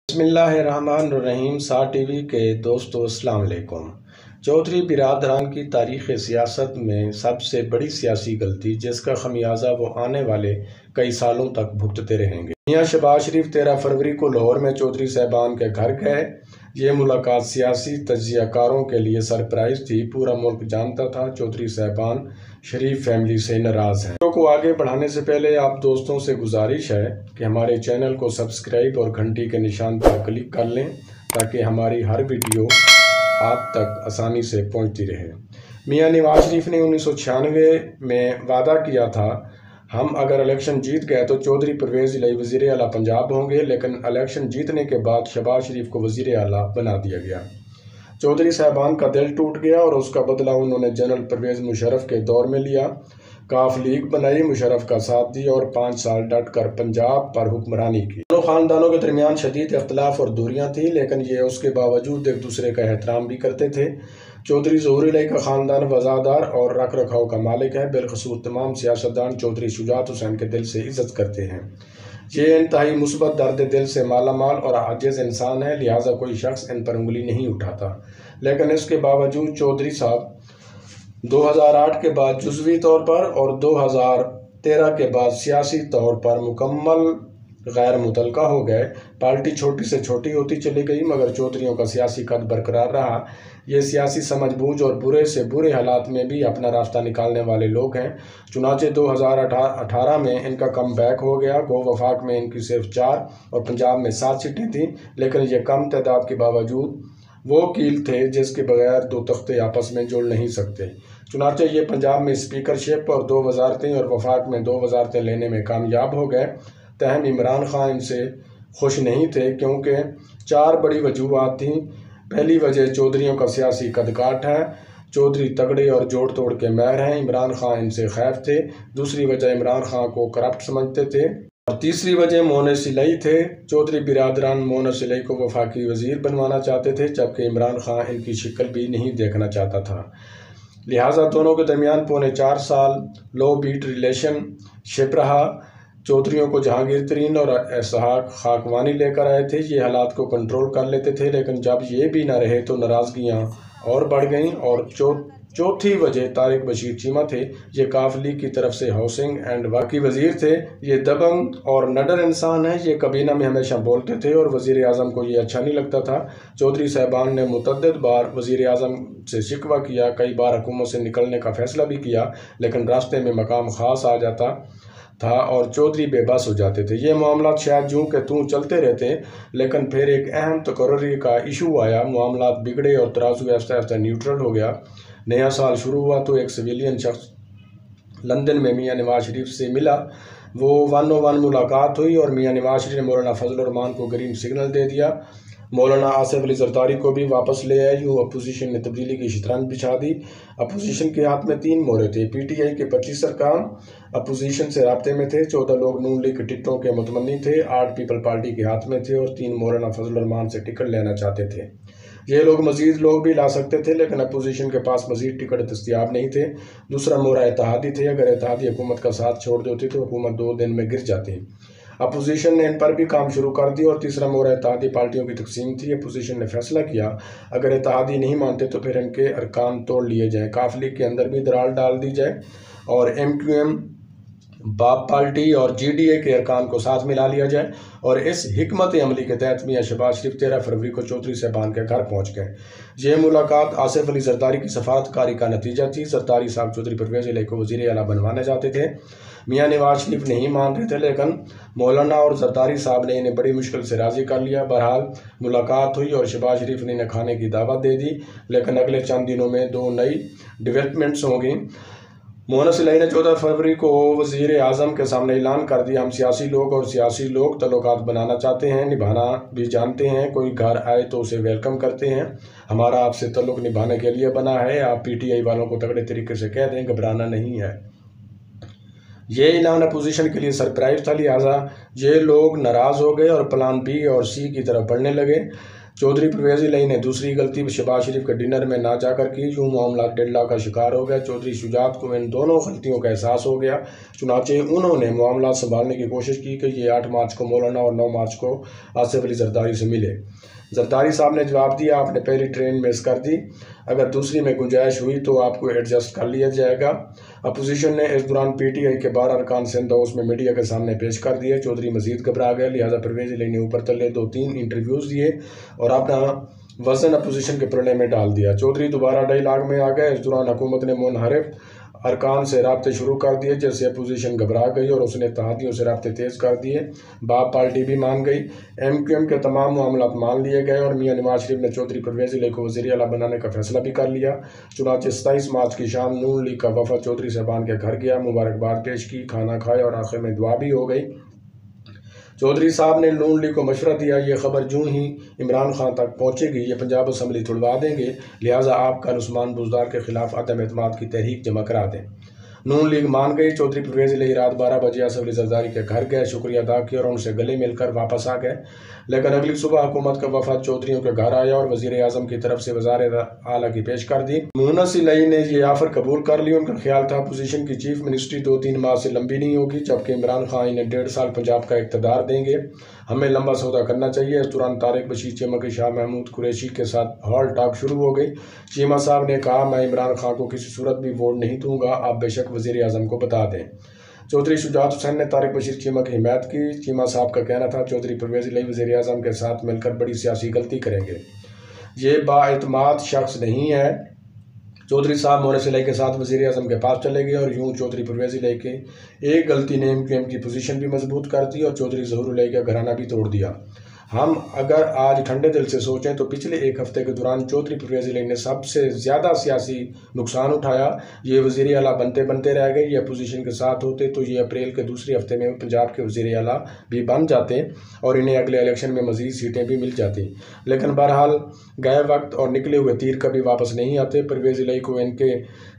बिस्मिल्लाहिर्रहमानिर्रहीम। सा T V के दोस्तों अस्सलाम वालेकुम। चौधरी बिरादरान की तारीख़ सियासत में सबसे बड़ी सियासी गलती जिसका खमियाजा वो आने वाले कई सालों तक भुगतते रहेंगे। मियां शहबाज शरीफ 13 फरवरी को लाहौर में चौधरी साहबान के घर गए। ये मुलाकात सियासी तज्जियाकारों के लिए सरप्राइज थी। पूरा मुल्क जानता था चौधरी साहबान शरीफ फैमिली से नाराज़ हैं। वीडियो को आगे बढ़ाने से पहले आप दोस्तों से गुजारिश है कि हमारे चैनल को सब्सक्राइब और घंटी के निशान पर क्लिक कर लें ताकि हमारी हर वीडियो आप तक आसानी से पहुंचती रहे। मियां नवाज शरीफ ने 1996 में वादा किया था हम अगर इलेक्शन जीत गए तो चौधरी परवेज़ इलाही वज़ीर आला पंजाब होंगे, लेकिन इलेक्शन जीतने के बाद शहबाज शरीफ को वज़ीर आला बना दिया गया। चौधरी साहबान का दिल टूट गया और उसका बदला उन्होंने जनरल परवेज़ मुशर्रफ के दौर में लिया। काफ लीग बनाई, मुशर्रफ का साथ दिया और 5 साल डट कर पंजाब पर हुक्मरानी की। दोनों खानदानों के दरमियान शदीद इख्तलाफ और दूरियां थी, लेकिन ये उसके बावजूद एक दूसरे का एहतराम भी करते थे। चौधरी ज़ोहर इलाही का खानदान वज़ादार और रख रखाव का मालिक है। बिलखसूस तमाम सियासतदान चौधरी शुजात हुसैन के दिल से इज्जत करते हैं। ये इंतहाई मुस्बत दर्द दिल से मालामाल और आजिज़ इंसान है, लिहाजा कोई शख्स इन पर उंगली नहीं उठाता। लेकिन इसके बावजूद चौधरी साहब 2008 के बाद जुज़वी तौर पर और 2013 के बाद सियासी तौर पर मुकम्मल गैर मुतलका हो गए। पार्टी छोटी से छोटी होती चली गई मगर चौधरियों का सियासी कद बरकरार रहा। ये सियासी समझबूझ और बुरे से बुरे हालात में भी अपना रास्ता निकालने वाले लोग हैं। चुनाचे 2018 में इनका कम बैक हो गया। गो वफाक में इनकी सिर्फ 4 और पंजाब में 7 सीटें थीं, लेकिन ये कम तादाद के बावजूद वो कील थे जिसके बगैर 2 तख्ते आपस में जुड़ नहीं सकते। चुनाचे ये पंजाब में स्पीकरशिप और 2 वजारतें और वफाक में 2 वजारतें लेने में कामयाब हो गए। तहम इमरान खान इनसे खुश नहीं थे क्योंकि 4 बड़ी वजूहात थीं। पहली वजह चौधरियों का सियासी कदकाठ है। चौधरी तगड़े और जोड़ तोड़ के महर हैं। इमरान खान इनसे खैफ थे। दूसरी वजह इमरान खान को करप्ट समझते थे और तीसरी वजह मोनस इलाही थे। चौधरी बिरादरान मोनस इलाही को वफाकी वजीर बनवाना चाहते थे, जबकि इमरान खान इनकी शक्ल भी नहीं देखना चाहता था। लिहाजा दोनों के दरमियान पौने 4 साल लो बीट रिलेशनशिप रहा। चौधरियों को जहांगीर तरीन और इसहाक खाकवानी लेकर आए थे। ये हालात को कंट्रोल कर लेते थे, लेकिन जब ये भी ना रहे तो नाराज़गियाँ और बढ़ गईं। और चौथी वजह तारिक बशीर चीमा थे। ये काफ लीग की तरफ से हाउसिंग एंड वर्की वजीर थे। ये दबंग और नडर इंसान है। ये कबीना में हमेशा बोलते थे और वजीर आज़म को ये अच्छा नहीं लगता था। चौधरी साहबान ने मुतअद्दिद बार वजीर आज़म से शिकवा किया, कई बार हुकूमत से निकलने का फैसला भी किया, लेकिन रास्ते में मकाम ख़ास आ जाता था और चौधरी बेबस हो जाते थे। ये मामला शायद यूँ के तूँ चलते रहते, लेकिन फिर एक अहम तकर्री का इशू आया। मामला बिगड़े और तराजू आहिस्ता आहिस्ता न्यूट्रल हो गया। नया साल शुरू हुआ तो एक सिविलियन शख्स लंदन में मियां नवाज शरीफ से मिला। वो 101 मुलाकात हुई और मियां नवाज शरीफ ने मौलाना फजल रहमान को ग्रीन सिग्नल दे दिया। मौलाना आसिफ अली जरदारी को भी वापस ले आए। यूँ अपोजिशन ने तब्दीली की शतरंज बिछा दी। अपोजिशन के हाथ में 3 मोहरे थे। PTI के 25 अरकान अपोजिशन से राब्ते में थे। 14 लोग नून लीग के टिकटों के मुतमन्नी थे। 8 पीपल पार्टी के हाथ में थे और 3 मौलाना फजल रहमान से टिकट लेना चाहते थे। ये लोग मजीद लोग भी ला सकते थे, लेकिन अपोजिशन के पास मजीद टिकट दस्तियाब नहीं थे। दूसरा मोहरा इत्तेहादी थे। अगर इत्तेहादी हुकूमत का साथ छोड़ देती तो हुकूमत 2 दिन में गिर जाती। अपोजिशन ने इन पर भी काम शुरू कर दिया और तीसरा मोहरा इत्तेहादी पार्टियों की तकसीम थी। अपोजिशन ने फैसला किया अगर इत्तेहादी नहीं मानते तो फिर इनके अरकान तोड़ लिए जाएँ, काफ लीग के अंदर भी दरार डाल दी जाए और MQM बाप पार्टी और GDA के अरकान को साथ मिला लिया जाए। और इस हिकमत अमली के तहत मियां शहबाज शरीफ 13 फरवरी को चौधरी साहबान के घर पहुँच गए। ये मुलाकात आसिफ अली जरदारी की सफारतकारी का नतीजा थी। जरदारी साहब चौधरी परवेज़ इलाही को वज़ीर आला बनवाना चाहते थे। मियां नवाज शरीफ नहीं मान रहे थे, लेकिन मौलाना और जरदारी साहब ने इन्हें बड़ी मुश्किल से राज़ी कर लिया। बहरहाल मुलाकात हुई और शहबाज शरीफ ने इन्हें खाने की दावत दे दी, लेकिन अगले चंद दिनों में 2 नई डेवलपमेंट्स होंगी। मोनस इलाही ने 14 फरवरी को वज़ीर आज़म के सामने ऐलान कर दिया हम सियासी लोग और सियासी लोग तल्लुकात बनाना चाहते हैं, निभाना भी जानते हैं। कोई घर आए तो उसे वेलकम करते हैं। हमारा आपसे तल्लुक निभाने के लिए बना है। आप PTI वालों को तगड़े तरीके से कह दें, घबराना नहीं है। ये ऐलान अपोजिशन के लिए सरप्राइज था, लिहाजा ये लोग नाराज़ हो गए और प्लान B और C की तरफ बढ़ने लगे। चौधरी परवेज़ इलाही ने दूसरी गलती शहबाज शरीफ के डिनर में ना जाकर की, यूँ मामला डेडलॉक का शिकार हो गया। चौधरी शुजात को इन दोनों गलतियों का एहसास हो गया, चुनाचे उन्होंने मामला संभालने की कोशिश की कि ये 8 मार्च को मौलाना और 9 मार्च को आसिफ अली जरदारी से मिले। जरदारी साहब ने जवाब दिया, आपने पहली ट्रेन मिस कर दी, अगर दूसरी में गुंजाइश हुई तो आपको एडजस्ट कर लिया जाएगा। अपोजिशन ने इस दौरान पीटीआई के 12 अरकान सिंध हाउस में मीडिया के सामने पेश कर दिए। चौधरी मजीद घबरा गए, लिहाजा परवेज़ इलाही ने ऊपर तले 2-3 इंटरव्यूज़ दिए और अपना वजन अपोजिशन के पलड़े में डाल दिया। चौधरी दोबारा डायलॉग में आ गए। इस दौरान हुकूमत ने मुनहरिफ अरकान से राब्ते शुरू कर दिए, जैसे अपोजिशन घबरा गई और उसने इत्तेहादियों से राब्ते तेज़ कर दिए। बाप पार्टी भी मान गई, MQM के तमाम मामलात मान लिए गए और मियां नवाज शरीफ ने चौधरी परवेज़ इलाही को वज़ीर आला बनाने का फैसला भी कर लिया। चुनांचे 27 मार्च की शाम नून लीग का वफद चौधरी साहबान के घर गया, मुबारकबाद पेश की, खाना खाया और आखिर में दुआ भी हो गई। चौधरी साहब ने नून लीग को मशवरा दिया, ये खबर जूँ ही इमरान खान तक पहुँचेगी ये पंजाब असम्बली तुड़वा देंगे, लिहाजा आप कल उस्मान बुज़दार के खिलाफ अदम एतमाद की तहरीक जमा करा दें। नून लीग मान गई। चौधरी परवेज़ इलाही रात 12 बजे आसिफ अली जरदारी के घर गए, शुक्रिया अदा किया और उनसे गले मिलकर वापस आ गए। लेकिन अगली सुबह हुकूमत का वफद चौधरीयों के घर आया और वज़ीर आज़म की तरफ से वज़ार आला की पेश कर दी। मुनस इलाही ने ये ऑफर कबूल कर ली। उनका ख्याल था अपोजिशन की चीफ मिनिस्ट्री 2-3 माह से लंबी नहीं होगी, जबकि इमरान खान इन्हें 1.5 साल पंजाब का इक़्तिदार देंगे, हमें लंबा सौदा करना चाहिए। इस दौरान तारिक बशीर चीमा के शाह महमूद कुरैशी के साथ हॉल टॉक शुरू हो गई। चीमा साहब ने कहा, मैं इमरान खान को किसी सूरत भी वोट नहीं दूंगा, आप बेशक वज़ीर आज़म को बता दें। चौधरी शुजात हुसैन ने तारिक बशीर चीमा की हिमायत की। चीमा साहब का कहना था, चौधरी परवेज़ इलाही वज़ीर आज़म के साथ मिलकर बड़ी सियासी गलती करेंगे, ये बाएतमाद शख्स नहीं है। चौधरी साहब मोहन इलाही के साथ वज़ीर आज़म के पास चले गए और यूँ चौधरी परवेज़ इलाही के एक गलती ने MQM की पोजीशन भी मजबूत कर दी और चौधरी ज़हूर इलाही का घराना भी तोड़ दिया। हम अगर आज ठंडे दिल से सोचें तो पिछले एक हफ्ते के दौरान चौधरी परवेज़ इलाही ने सबसे ज़्यादा सियासी नुकसान उठाया। ये वज़ीर आला बनते रह गए। ये अपोजिशन के साथ होते तो ये अप्रैल के दूसरे हफ्ते में पंजाब के वज़ीर आला भी बन जाते और इन्हें अगले इलेक्शन में मज़ीद सीटें भी मिल जाती। लेकिन बहरहाल गए वक्त और निकले हुए तीर कभी वापस नहीं आते। परवेज़ इलाही को इनके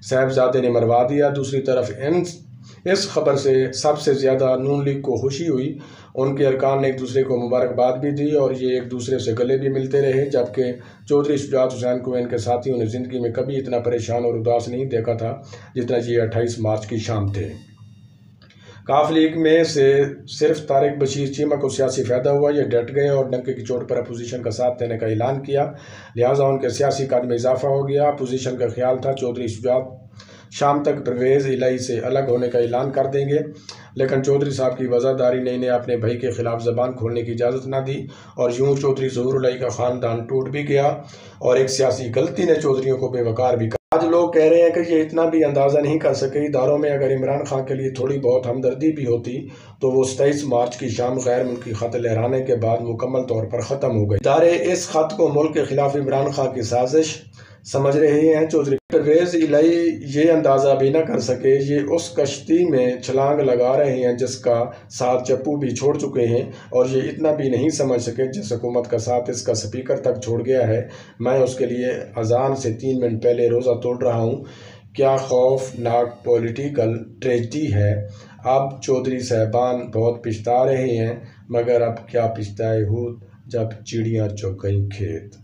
साहबजादे ने मरवा दिया। दूसरी तरफ इस खबर से सबसे ज़्यादा नून लीग को खुशी हुई। उनके अरकान ने एक दूसरे को मुबारकबाद भी दी और ये एक दूसरे से गले भी मिलते रहे, जबकि चौधरी शुजात हुसैन को इनके साथियों ने ज़िंदगी में कभी इतना परेशान और उदास नहीं देखा था जितना ये 28 मार्च की शाम थे। काफ लीग में से सिर्फ तारिक बशीर चीमा को सियासी फ़ायदा हुआ। ये डट गए और डंके की चोट पर अपोजिशन का साथ देने का ऐलान किया, लिहाजा उनके सियासी कद में इजाफा हो गया। अपोजिशन का ख्याल था चौधरी शुजात शाम तक परवेज़ इलाही से अलग होने का ऐलान कर देंगे, लेकिन चौधरी साहब की वज़ादारी ने इन्हें अपने भाई के खिलाफ ज़बान खोलने की इजाज़त न दी और यूँ चौधरी ज़हूर इलाही का ख़ानदान टूट भी गया और एक सियासी गलती ने चौधरीयों को बेवकार भी कर। आज लोग कह रहे हैं कि ये इतना भी अंदाज़ा नहीं कर सके इदारों में अगर इमरान खान के लिए थोड़ी बहुत हमदर्दी भी होती तो वो 27 मार्च की शाम गैर मुल्की ख़त लहराने के बाद मुकम्मल तौर पर ख़त्म हो गई। इदारे इस ख़त को मुल्क के खिलाफ इमरान खान की साजिश समझ रहे हैं। चौधरी परवेज़ इलाही ये अंदाज़ा भी ना कर सके ये उस कश्ती में छलांग लगा रहे हैं जिसका साथ चप्पू भी छोड़ चुके हैं, और ये इतना भी नहीं समझ सके जिस हुकूमत का साथ इसका स्पीकर तक छोड़ गया है। मैं उसके लिए अजान से 3 मिनट पहले रोज़ा तोड़ रहा हूँ। क्या खौफनाक पॉलिटिकल ट्रेजेडी है। अब चौधरी साहबान बहुत पछता रहे हैं, मगर अब क्या पछताए हो जब चिड़ियाँ चुग गई खेत।